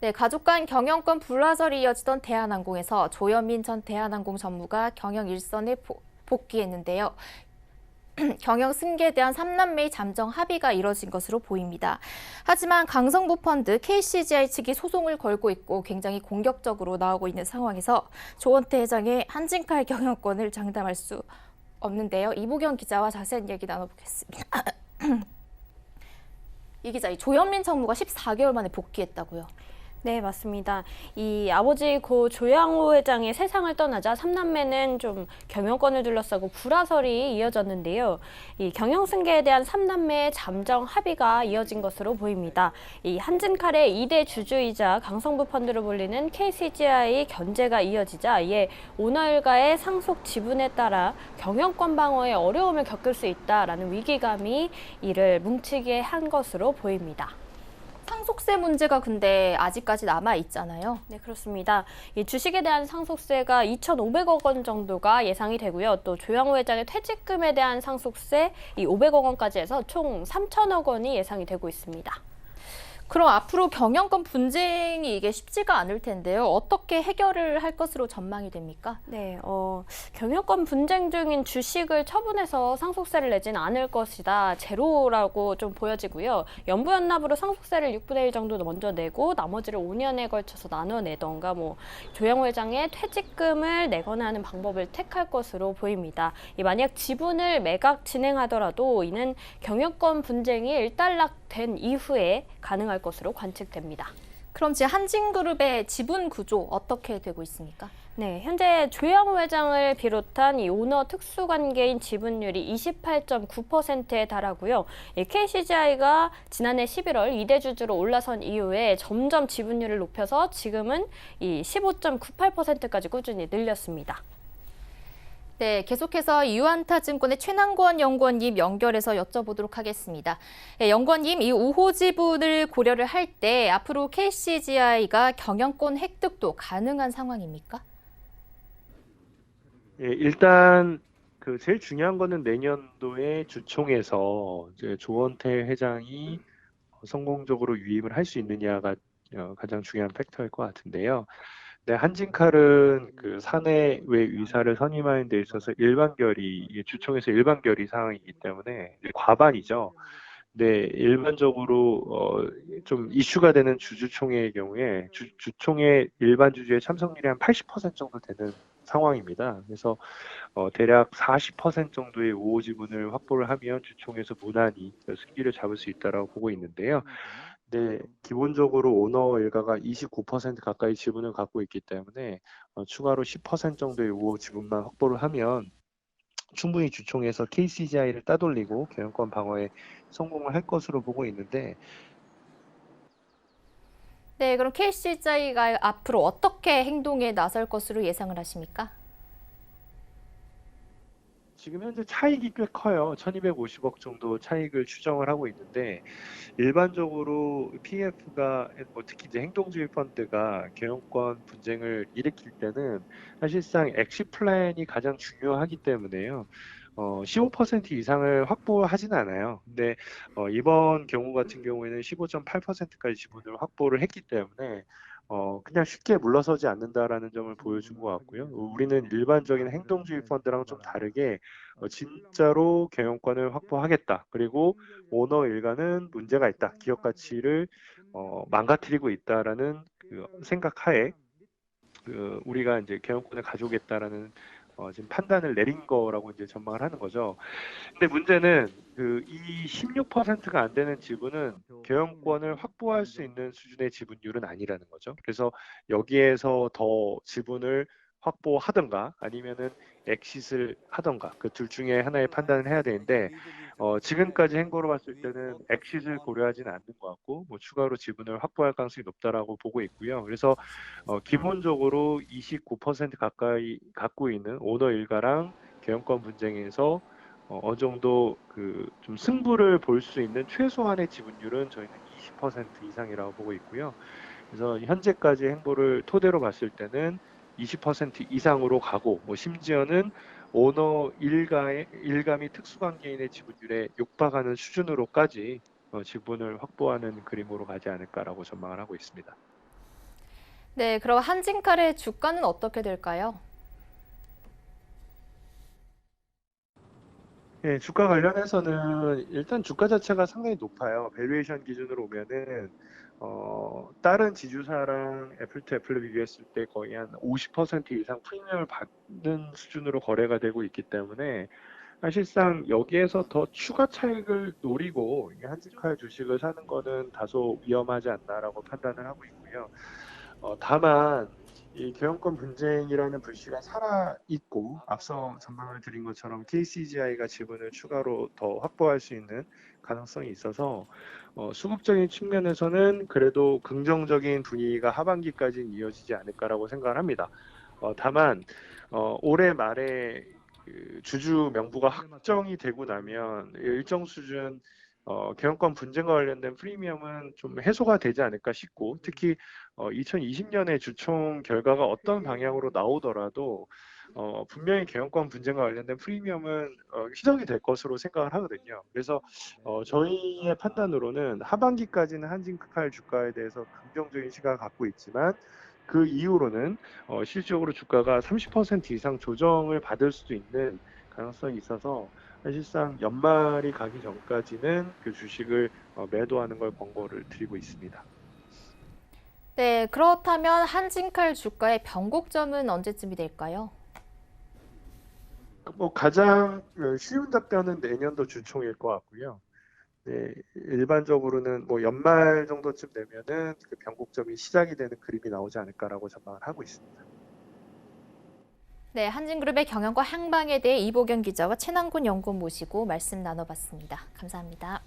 네, 가족 간 경영권 불화설이 이어지던 대한항공에서 조현민 전 대한항공 전무가 경영 일선에 복귀했는데요. 경영 승계에 대한 3남매의 잠정 합의가 이뤄진 것으로 보입니다. 하지만 강성부 펀드 KCGI 측이 소송을 걸고 있고 굉장히 공격적으로 나오고 있는 상황에서 조원태 회장의 한진칼 경영권을 장담할 수 없는데요. 이보경 기자와 자세한 얘기 나눠보겠습니다. 이 기자, 이 조현민 전무가 14개월 만에 복귀했다고요? 네, 맞습니다. 이 아버지 고 조양호 회장이 세상을 떠나자 삼남매는 좀 경영권을 둘러싸고 불화설이 이어졌는데요. 이 경영 승계에 대한 삼남매의 잠정 합의가 이어진 것으로 보입니다. 이 한진칼의 2대 주주이자 강성부 펀드로 불리는 KCGI 견제가 이어지자 이에 오너 일가의 상속 지분에 따라 경영권 방어에 어려움을 겪을 수 있다라는 위기감이 이를 뭉치게 한 것으로 보입니다. 상속세 문제가 근데 아직까지 남아 있잖아요. 네, 그렇습니다. 이 주식에 대한 상속세가 2,500억 원 정도가 예상이 되고요. 또 조양호 회장의 퇴직금에 대한 상속세 이 500억 원까지 해서 총 3천억 원이 예상이 되고 있습니다. 그럼 앞으로 경영권 분쟁이 이게 쉽지가 않을 텐데요. 어떻게 해결을 할 것으로 전망이 됩니까? 네, 경영권 분쟁 중인 주식을 처분해서 상속세를 내지는 않을 것이다. 제로라고 좀 보여지고요. 연부연납으로 상속세를 6분의 1 정도 먼저 내고 나머지를 5년에 걸쳐서 나눠내던가 조양호 회장의 퇴직금을 내거나 하는 방법을 택할 것으로 보입니다. 만약 지분을 매각 진행하더라도 이는 경영권 분쟁이 일단락된 이후에 가능할 것으로 관측됩니다. 그럼 지금 한진그룹의 지분 구조 어떻게 되고 있습니까? 네, 현재 조양호 회장을 비롯한 이 오너 특수관계인 지분율이 28.9%에 달하고요. KCGI가 지난해 11월 2대 주주로 올라선 이후에 점점 지분율을 높여서 지금은 이 15.98%까지 꾸준히 늘렸습니다. 네, 계속해서 유안타증권의 최남권 연구원님 연결해서 여쭤보도록 하겠습니다. 네, 연구원님, 이 5호 지분을 고려를 할 때 앞으로 KCGI가 경영권 획득도 가능한 상황입니까? 예, 일단 제일 중요한 거는 내년도에 주총에서 이제 조원태 회장이 성공적으로 유임을 할 수 있느냐가 가장 중요한 팩터일 것 같은데요. 네, 한진칼은 그 사내외 의사를 선임하는 데 있어서 이게 주총에서 일반 결의 사항이기 때문에 이제 과반이죠. 네, 일반적으로 좀 이슈가 되는 주주총회의 경우에 주총회 일반 주주의 참석률이 한 80% 정도 되는 상황입니다. 그래서 대략 40% 정도의 우호 지분을 확보를 하면 주총에서 무난히 승기를 잡을 수 있다라고 보고 있는데요. 네, 기본적으로 오너 일가가 29% 가까이 지분을 갖고 있기 때문에 추가로 10% 정도의 우호 지분만 확보를 하면 충분히 주총에서 KCGI를 따돌리고 경영권 방어에 성공을 할 것으로 보고 있는데, 네, 그럼 KCGI가 앞으로 어떻게 행동에 나설 것으로 예상을 하십니까? 지금 현재 차익이 꽤 커요. 1250억 정도 차익을 추정을 하고 있는데, 일반적으로 PF가 특히 이제 행동주의 펀드가 경영권 분쟁을 일으킬 때는 사실상 엑시 플랜이 가장 중요하기 때문에요. 15% 이상을 확보하지는 않아요. 근데 이번 경우 같은 경우에는 15.8%까지 지분을 확보를 했기 때문에 그냥 쉽게 물러서지 않는다라는 점을 보여준 것 같고요. 우리는 일반적인 행동주의 펀드랑 좀 다르게 진짜로 경영권을 확보하겠다. 그리고 오너 일가는 문제가 있다. 기업 가치를 망가뜨리고 있다라는 그 생각하에 우리가 이제 경영권을 가져오겠다라는 지금 판단을 내린 거라고 이제 전망을 하는 거죠. 근데 문제는 이 16%가 안 되는 지분은 경영권을 확보할 수 있는 수준의 지분율은 아니라는 거죠. 그래서 여기에서 더 지분을 확보하던가 아니면은 엑싯을 하던가 그 둘 중에 하나의 판단을 해야 되는데 지금까지 행보로 봤을 때는 엑싯을 고려하지는 않는 것 같고 추가로 지분을 확보할 가능성이 높다라고 보고 있고요. 그래서 기본적으로 29% 가까이 갖고 있는 오너 일가랑 경영권 분쟁에서 어느 정도 좀 승부를 볼 수 있는 최소한의 지분율은 저희는 20% 이상이라고 보고 있고요. 그래서 현재까지 행보를 토대로 봤을 때는 20% 이상으로 가고 심지어는 오너 일가 및 특수관계인의 지분율에 육박하는 수준으로까지 지분을 확보하는 그림으로 가지 않을까라고 전망을 하고 있습니다. 네, 그럼 한진칼의 주가는 어떻게 될까요? 예, 주가 관련해서는 일단 주가 자체가 상당히 높아요. 밸류에이션 기준으로 보면은 다른 지주사랑 애플 투 애플을 비교했을 때 거의 한 50% 이상 프리미엄을 받는 수준으로 거래가 되고 있기 때문에 사실상 여기에서 더 추가 차익을 노리고 이 한진칼 주식을 사는 거는 다소 위험하지 않나라고 판단을 하고 있고요. 다만 이 경영권 분쟁이라는 불씨가 살아 있고 앞서 전망을 드린 것처럼 KCGI가 지분을 추가로 더 확보할 수 있는 가능성이 있어서 수급적인 측면에서는 그래도 긍정적인 분위기가 하반기까지는 이어지지 않을까라고 생각을 합니다. 다만 올해 말에 그 주주 명부가 확정이 되고 나면 일정 수준 경영권 분쟁과 관련된 프리미엄은 좀 해소가 되지 않을까 싶고 특히 2020년에 주총 결과가 어떤 방향으로 나오더라도 분명히 경영권 분쟁과 관련된 프리미엄은 희석이 될 것으로 생각을 하거든요. 그래서 저희의 판단으로는 하반기까지는 한진칼 주가에 대해서 긍정적인 시각을 갖고 있지만 그 이후로는 실질적으로 주가가 30% 이상 조정을 받을 수도 있는 가능성이 있어서 사실상 연말이 가기 전까지는 그 주식을 매도하는 걸 권고를 드리고 있습니다. 네, 그렇다면 한진칼 주가의 변곡점은 언제쯤이 될까요? 뭐 가장 쉬운 답변은 내년도 주총일 것 같고요. 네, 일반적으로는 뭐 연말 정도쯤 되면은 그 변곡점이 시작이 되는 그림이 나오지 않을까라고 전망을 하고 있습니다. 네, 한진그룹의 경영과 향방에 대해 이보경 기자와 최남군 연구원 모시고 말씀 나눠봤습니다. 감사합니다.